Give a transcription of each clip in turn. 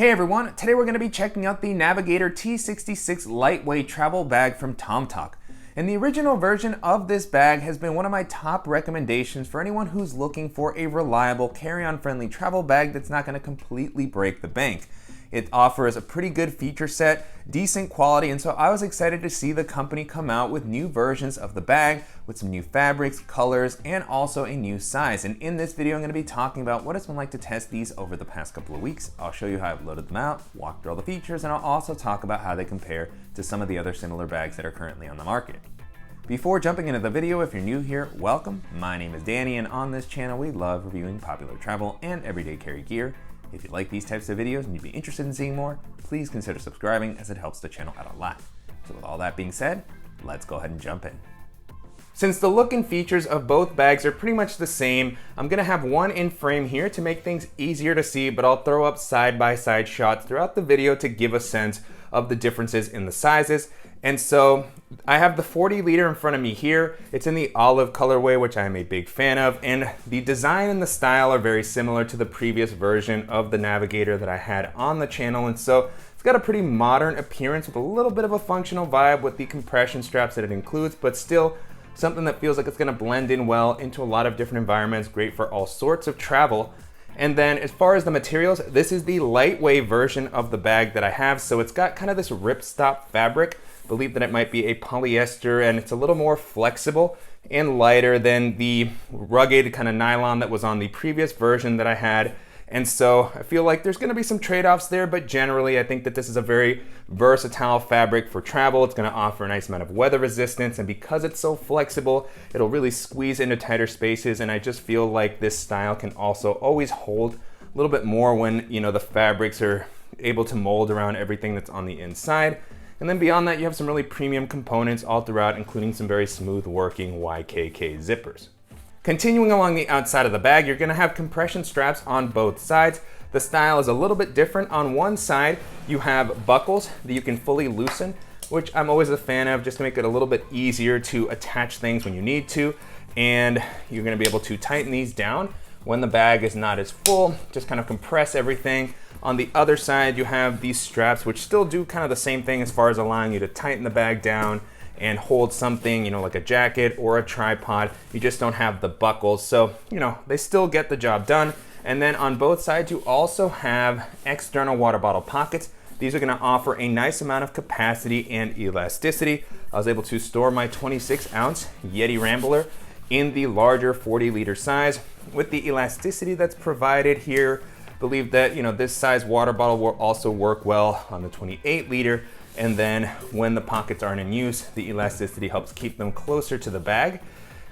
Hey everyone, today we're going to be checking out the Navigator T66 Liteway Travel Bag from Tomtoc. And the original version of this bag has been one of my top recommendations for anyone who's looking for a reliable carry-on friendly travel bag that's not going to completely break the bank. It offers a pretty good feature set, decent quality, and so I was excited to see the company come out with new versions of the bag with some new fabrics, colors, and also a new size. And in this video, I'm going to be talking about what it's been like to test these over the past couple of weeks. I'll show you how I've loaded them out, walk through all the features, and I'll also talk about how they compare to some of the other similar bags that are currently on the market. Before jumping into the video, if you're new here, welcome. My name is Danny, and on this channel, we love reviewing popular travel and everyday carry gear. If you like these types of videos and you'd be interested in seeing more, please consider subscribing as it helps the channel out a lot. So with all that being said, let's go ahead and jump in. Since the look and features of both bags are pretty much the same, I'm gonna have one in frame here to make things easier to see, but I'll throw up side-by-side shots throughout the video to give a sense of the differences in the sizes. And so I have the 40 liter in front of me here. It's in the olive colorway, which I'm a big fan of. And the design and the style are very similar to the previous version of the Navigator that I had on the channel. And so it's got a pretty modern appearance with a little bit of a functional vibe with the compression straps that it includes, but still something that feels like it's gonna blend in well into a lot of different environments, great for all sorts of travel. And then as far as the materials, this is the lightweight version of the bag that I have. So it's got kind of this ripstop fabric. I believe that it might be a polyester, and it's a little more flexible and lighter than the rugged kind of nylon that was on the previous version that I had. And so I feel like there's gonna be some trade-offs there, but generally I think that this is a very versatile fabric for travel. It's gonna offer a nice amount of weather resistance, and because it's so flexible, it'll really squeeze into tighter spaces. And I just feel like this style can also always hold a little bit more when, you know, the fabrics are able to mold around everything that's on the inside. And then beyond that, you have some really premium components all throughout, including some very smooth working YKK zippers. Continuing along the outside of the bag, you're gonna have compression straps on both sides. The style is a little bit different. On one side, you have buckles that you can fully loosen, which I'm always a fan of just to make it a little bit easier to attach things when you need to. And you're gonna be able to tighten these down when the bag is not as full, just kind of compress everything. On the other side, you have these straps, which still do kind of the same thing as far as allowing you to tighten the bag down and hold something, you know, like a jacket or a tripod. You just don't have the buckles. So, you know, they still get the job done. And then on both sides, you also have external water bottle pockets. These are gonna offer a nice amount of capacity and elasticity. I was able to store my 26 ounce Yeti Rambler in the larger 40 liter size. With the elasticity that's provided here, believe that, you know, this size water bottle will also work well on the 28 liter. And then when the pockets aren't in use, the elasticity helps keep them closer to the bag.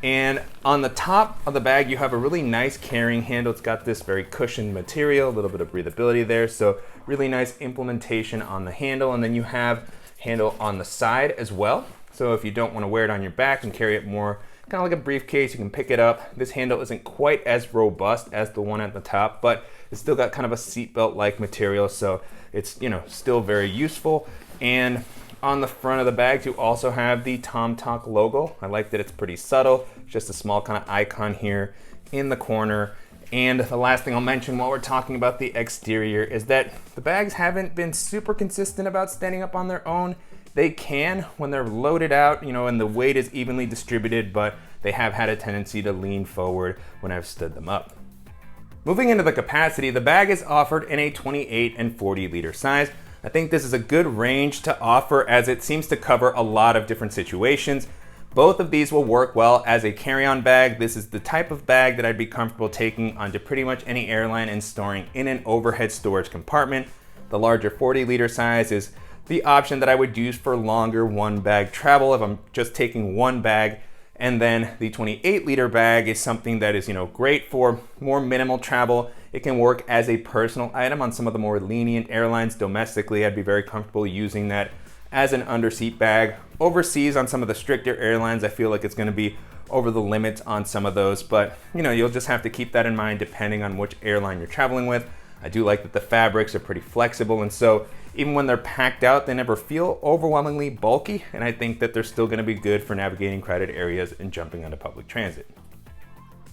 And on the top of the bag, you have a really nice carrying handle. It's got this very cushioned material, a little bit of breathability there. So really nice implementation on the handle. And then you have handle on the side as well. So if you don't want to wear it on your back and carry it more kind of like a briefcase, you can pick it up. This handle isn't quite as robust as the one at the top, but it's still got kind of a seatbelt-like material, so it's, you know, still very useful. And on the front of the bag, you also have the Tomtoc logo. I like that it's pretty subtle, just a small kind of icon here in the corner. And the last thing I'll mention while we're talking about the exterior is that the bags haven't been super consistent about standing up on their own. They can when they're loaded out, you know, and the weight is evenly distributed, but they have had a tendency to lean forward when I've stood them up. Moving into the capacity, the bag is offered in a 28 and 40 liter size. I think this is a good range to offer as it seems to cover a lot of different situations. Both of these will work well as a carry-on bag. This is the type of bag that I'd be comfortable taking onto pretty much any airline and storing in an overhead storage compartment. The larger 40 liter size is the option that I would use for longer one bag travel if I'm just taking one bag. And then the 28 liter bag is something that is, you know, great for more minimal travel. It can work as a personal item on some of the more lenient airlines domestically. I'd be very comfortable using that as an underseat bag. Overseas on some of the stricter airlines, I feel like it's gonna be over the limits on some of those, but you know, you'll just have to keep that in mind depending on which airline you're traveling with. I do like that the fabrics are pretty flexible, and so even when they're packed out, they never feel overwhelmingly bulky, and I think that they're still gonna be good for navigating crowded areas and jumping onto public transit.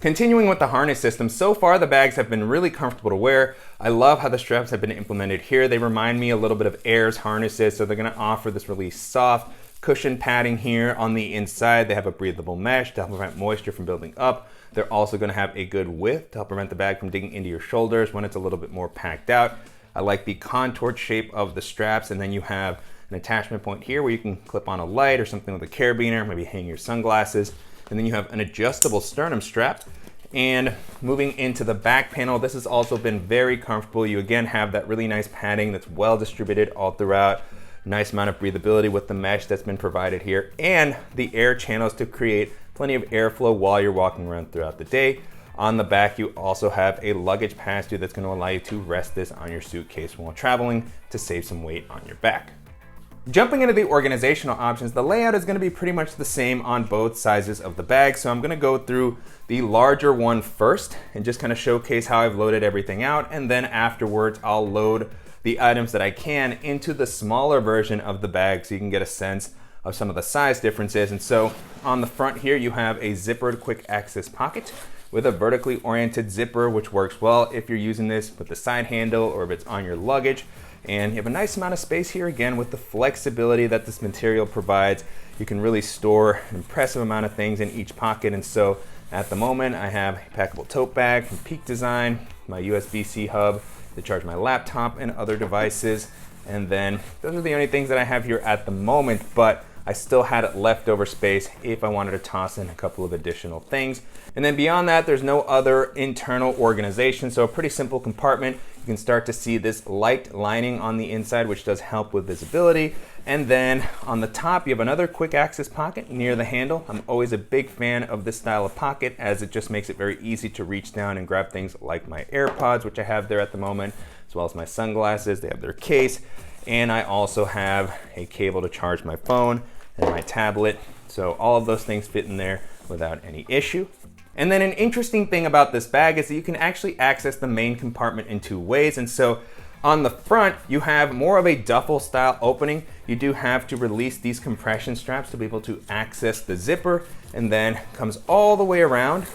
Continuing with the harness system, so far the bags have been really comfortable to wear. I love how the straps have been implemented here. They remind me a little bit of Air's harnesses, so they're gonna offer this really soft cushion padding here on the inside. They have a breathable mesh to help prevent moisture from building up. They're also gonna have a good width to help prevent the bag from digging into your shoulders when it's a little bit more packed out. I like the contoured shape of the straps, and then you have an attachment point here where you can clip on a light or something with a carabiner, maybe hang your sunglasses. And then you have an adjustable sternum strap. And moving into the back panel, this has also been very comfortable. You again have that really nice padding that's well distributed all throughout. Nice amount of breathability with the mesh that's been provided here, and the air channels to create plenty of airflow while you're walking around throughout the day. On the back, you also have a luggage pass-through that's going to allow you to rest this on your suitcase while traveling to save some weight on your back. Jumping into the organizational options, the layout is going to be pretty much the same on both sizes of the bag. So I'm going to go through the larger one first and just kind of showcase how I've loaded everything out. And then afterwards, I'll load the items that I can into the smaller version of the bag so you can get a sense of some of the size differences. And so on the front here, you have a zippered quick access pocket with a vertically oriented zipper, which works well if you're using this with the side handle or if it's on your luggage. And you have a nice amount of space here, again, with the flexibility that this material provides. You can really store an impressive amount of things in each pocket. And so at the moment, I have a packable tote bag from Peak Design, my USB-C hub to charge my laptop and other devices. And then those are the only things that I have here at the moment, but I still had leftover space if I wanted to toss in a couple of additional things. And then beyond that, there's no other internal organization. So a pretty simple compartment. You can start to see this light lining on the inside, which does help with visibility. And then on the top, you have another quick access pocket near the handle. I'm always a big fan of this style of pocket as it just makes it very easy to reach down and grab things like my AirPods, which I have there at the moment, as well as my sunglasses. They have their case. And I also have a cable to charge my phone and my tablet. So all of those things fit in there without any issue. And then an interesting thing about this bag is that you can actually access the main compartment in two ways. And so on the front, you have more of a duffel style opening. You do have to release these compression straps to be able to access the zipper, and then comes all the way around.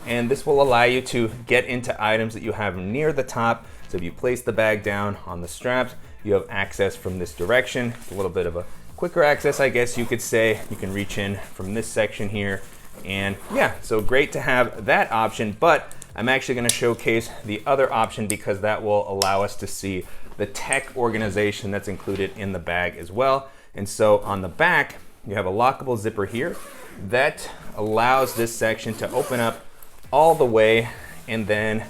And this will allow you to get into items that you have near the top. So if you place the bag down on the straps, you have access from this direction. It's a little bit of a quicker access, I guess you could say. You can reach in from this section here. And yeah, so great to have that option, but I'm actually going to showcase the other option because that will allow us to see the tech organization that's included in the bag as well. And so on the back, you have a lockable zipper here that allows this section to open up all the way. And then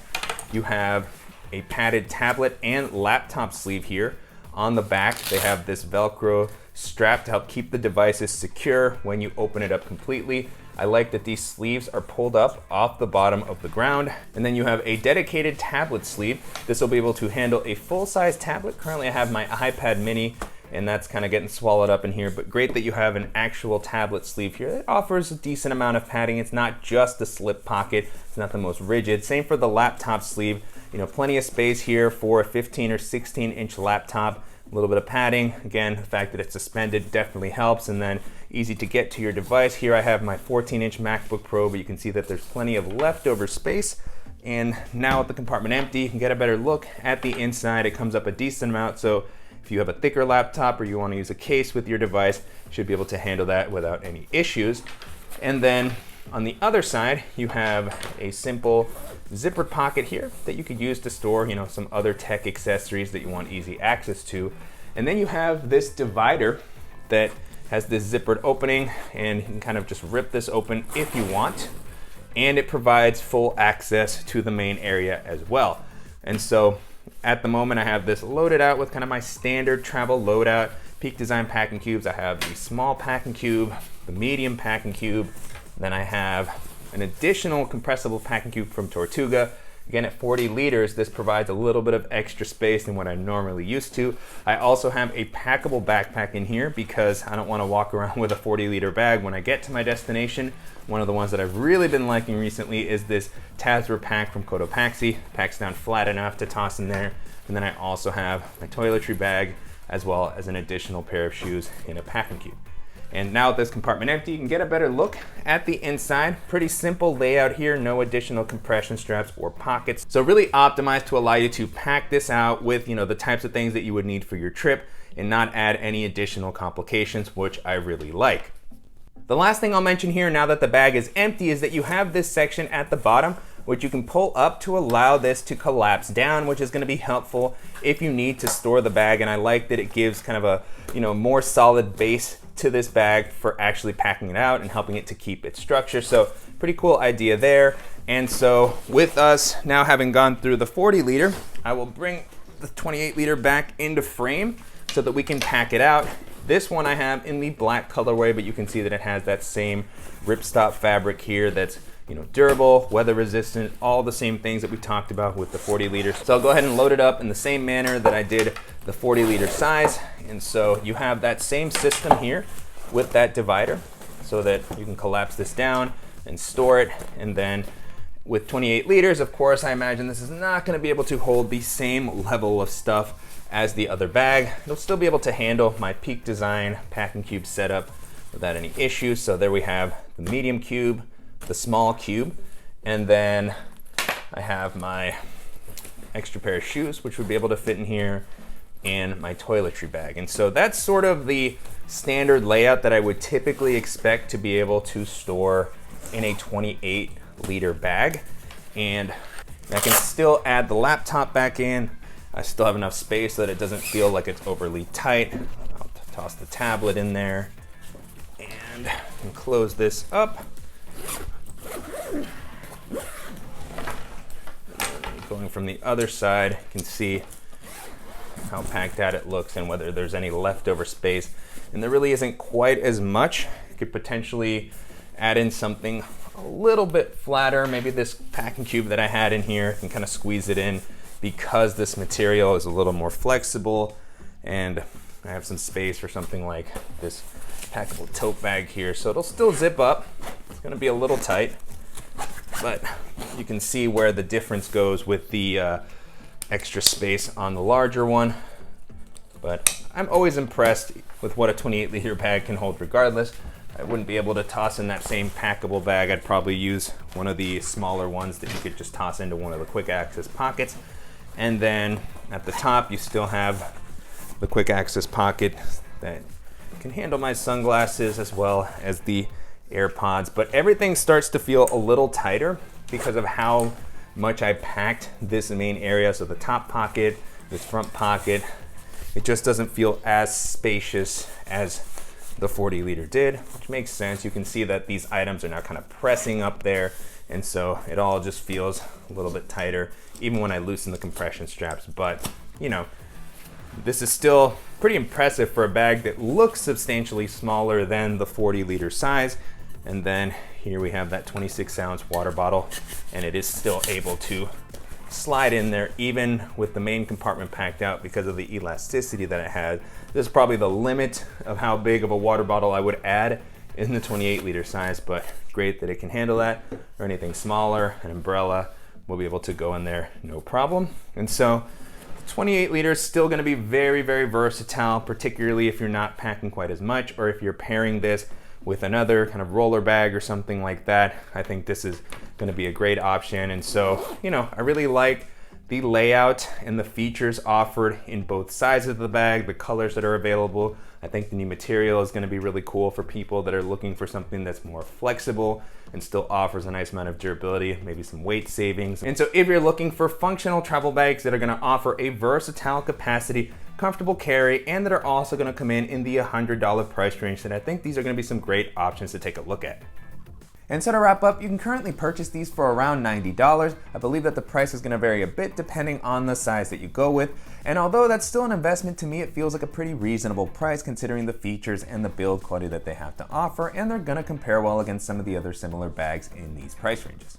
you have a padded tablet and laptop sleeve here. On the back, they have this Velcro strap to help keep the devices secure when you open it up completely. I like that these sleeves are pulled up off the bottom of the ground. And then you have a dedicated tablet sleeve. This will be able to handle a full-size tablet. Currently I have my iPad mini and that's kind of getting swallowed up in here, but great that you have an actual tablet sleeve here. It offers a decent amount of padding. It's not just a slip pocket. It's not the most rigid. Same for the laptop sleeve. You know, plenty of space here for a 15 or 16-inch laptop. A little bit of padding. Again, the fact that it's suspended definitely helps, and then easy to get to your device. Here I have my 14-inch MacBook Pro, but you can see that there's plenty of leftover space. And now with the compartment empty, you can get a better look at the inside. It comes up a decent amount, so if you have a thicker laptop or you want to use a case with your device, you should be able to handle that without any issues. And then on the other side, you have a simple zippered pocket here that you could use to store, you know, some other tech accessories that you want easy access to. And then you have this divider that has this zippered opening, and you can kind of just rip this open if you want. And it provides full access to the main area as well. And so at the moment I have this loaded out with kind of my standard travel loadout. Peak Design packing cubes. I have the small packing cube, the medium packing cube. Then I have an additional compressible packing cube from Tortuga. Again, at 40 liters, this provides a little bit of extra space than what I'm normally used to. I also have a packable backpack in here because I don't want to walk around with a 40-liter bag when I get to my destination. One of the ones that I've really been liking recently is this Tazra pack from Cotopaxi. Packs down flat enough to toss in there. And then I also have my toiletry bag as well as an additional pair of shoes in a packing cube. And now with this compartment empty, you can get a better look at the inside. Pretty simple layout here, no additional compression straps or pockets. So really optimized to allow you to pack this out with, the types of things that you would need for your trip and not add any additional complications, which I really like. The last thing I'll mention here now that the bag is empty is that you have this section at the bottom which you can pull up to allow this to collapse down, which is going to be helpful if you need to store the bag. And I like that it gives kind of a more solid base to this bag for actually packing it out and helping it to keep its structure. So pretty cool idea there. And so with us now having gone through the 40 liter, I will bring the 28 liter back into frame so that we can pack it out. This one I have in the black colorway, but you can see that it has that same ripstop fabric here that's durable, weather resistant, all the same things that we talked about with the 40 liters. So I'll go ahead and load it up in the same manner that I did the 40 liter size. And so you have that same system here with that divider so that you can collapse this down and store it. And then with 28 liters, of course, I imagine this is not going to be able to hold the same level of stuff as the other bag. It'll still be able to handle my Peak Design packing cube setup without any issues. So there we have the medium cube, the small cube, and then I have my extra pair of shoes, which would be able to fit in here, and my toiletry bag. And so that's sort of the standard layout that I would typically expect to be able to store in a 28 liter bag. And I can still add the laptop back in. I still have enough space so that it doesn't feel like it's overly tight. I'll toss the tablet in there and close this up. Going from the other side, you can see how packed out it looks and whether there's any leftover space. And there really isn't quite as much. You could potentially add in something a little bit flatter. Maybe this packing cube that I had in here, can kind of squeeze it in because this material is a little more flexible, and I have some space for something like this packable tote bag here. So it'll still zip up. It's gonna be a little tight, but you can see where the difference goes with the extra space on the larger one. But I'm always impressed with what a 28 liter bag can hold regardless. I wouldn't be able to toss in that same packable bag. I'd probably use one of the smaller ones that you could just toss into one of the quick access pockets. And then at the top, you still have the quick access pocket that can handle my sunglasses as well as the AirPods. But everything starts to feel a little tighter because of how much I packed this main area. So the top pocket, this front pocket, it just doesn't feel as spacious as the 40 liter did, which makes sense. You can see that these items are now kind of pressing up there, and so it all just feels a little bit tighter, even when I loosen the compression straps. But this is still pretty impressive for a bag that looks substantially smaller than the 40 liter size. And then here we have that 26 ounce water bottle, and it is still able to slide in there even with the main compartment packed out because of the elasticity that it had. This is probably the limit of how big of a water bottle I would add in the 28 liter size, but great that it can handle that, or anything smaller, an umbrella will be able to go in there no problem. And so 28 liters still going to be very, very versatile, particularly if you're not packing quite as much, or if you're pairing this with another kind of roller bag or something like that. I think this is going to be a great option. And so, I really like the layout and the features offered in both sizes of the bag, the colors that are available. I think the new material is going to be really cool for people that are looking for something that's more flexible and still offers a nice amount of durability, maybe some weight savings. And so if you're looking for functional travel bags that are going to offer a versatile capacity, comfortable carry, and that are also going to come in the $100 price range, then I think these are going to be some great options to take a look at. And so to wrap up, you can currently purchase these for around $90. I believe that the price is going to vary a bit depending on the size that you go with. And although that's still an investment, to me it feels like a pretty reasonable price considering the features and the build quality that they have to offer, and they're going to compare well against some of the other similar bags in these price ranges.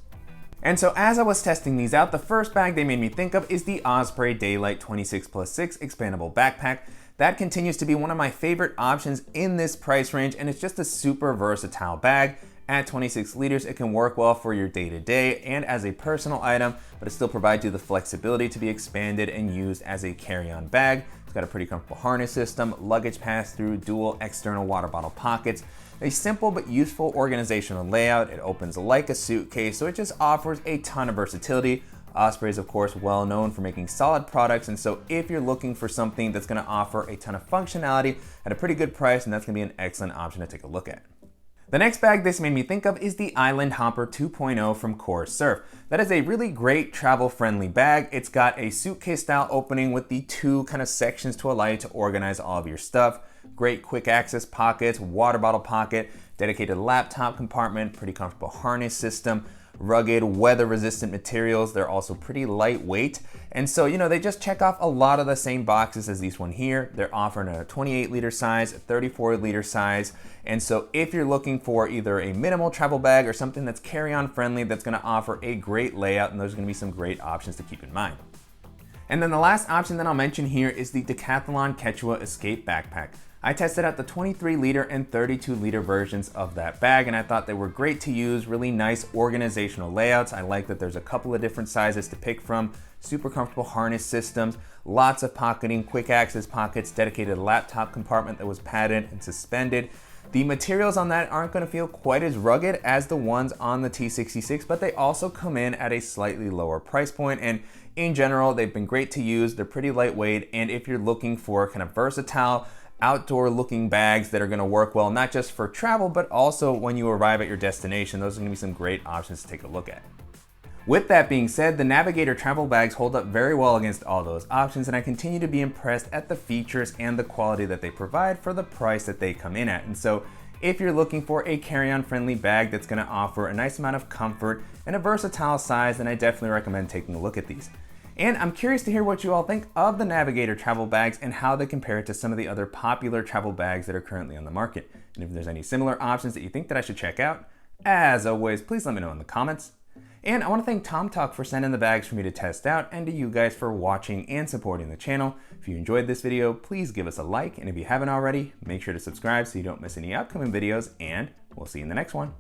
And so as I was testing these out, the first bag they made me think of is the Osprey Daylight 26+6 expandable backpack. That continues to be one of my favorite options in this price range, and it's just a super versatile bag. At 26 liters, it can work well for your day-to-day and as a personal item, but it still provides you the flexibility to be expanded and used as a carry-on bag. It's got a pretty comfortable harness system, luggage pass-through, dual external water bottle pockets, a simple but useful organizational layout. It opens like a suitcase, so it just offers a ton of versatility. Osprey is of course well known for making solid products, and so if you're looking for something that's going to offer a ton of functionality at a pretty good price, and that's going to be an excellent option to take a look at. The next bag this made me think of is the Island Hopper 2.0 from Core Surf. That is a really great travel-friendly bag. It's got a suitcase-style opening with the two kind of sections to allow you to organize all of your stuff. Great quick access pockets, water bottle pocket, dedicated laptop compartment, pretty comfortable harness system, rugged, weather-resistant materials. They're also pretty lightweight. And so, they just check off a lot of the same boxes as these one here. They're offering a 28-liter size, a 34-liter size. And so if you're looking for either a minimal travel bag or something that's carry-on friendly, that's gonna offer a great layout, and there's gonna be some great options to keep in mind. And then the last option that I'll mention here is the Decathlon Quechua Escape Backpack. I tested out the 23-liter and 32-liter versions of that bag, and I thought they were great to use, really nice organizational layouts. I like that there's a couple of different sizes to pick from, super comfortable harness systems, lots of pocketing, quick access pockets, dedicated laptop compartment that was padded and suspended. The materials on that aren't going to feel quite as rugged as the ones on the T66, but they also come in at a slightly lower price point, and in general, they've been great to use. They're pretty lightweight, and if you're looking for kind of versatile, outdoor looking bags that are going to work well, not just for travel, but also when you arrive at your destination, those are going to be some great options to take a look at. With that being said, the Navigator travel bags hold up very well against all those options, and I continue to be impressed at the features and the quality that they provide for the price that they come in at. And so if you're looking for a carry-on friendly bag that's going to offer a nice amount of comfort and a versatile size, then I definitely recommend taking a look at these. And I'm curious to hear what you all think of the Navigator travel bags and how they compare to some of the other popular travel bags that are currently on the market. And if there's any similar options that you think that I should check out, as always, please let me know in the comments. And I want to thank Tomtoc for sending the bags for me to test out, and to you guys for watching and supporting the channel. If you enjoyed this video, please give us a like, and if you haven't already, make sure to subscribe so you don't miss any upcoming videos, and we'll see you in the next one.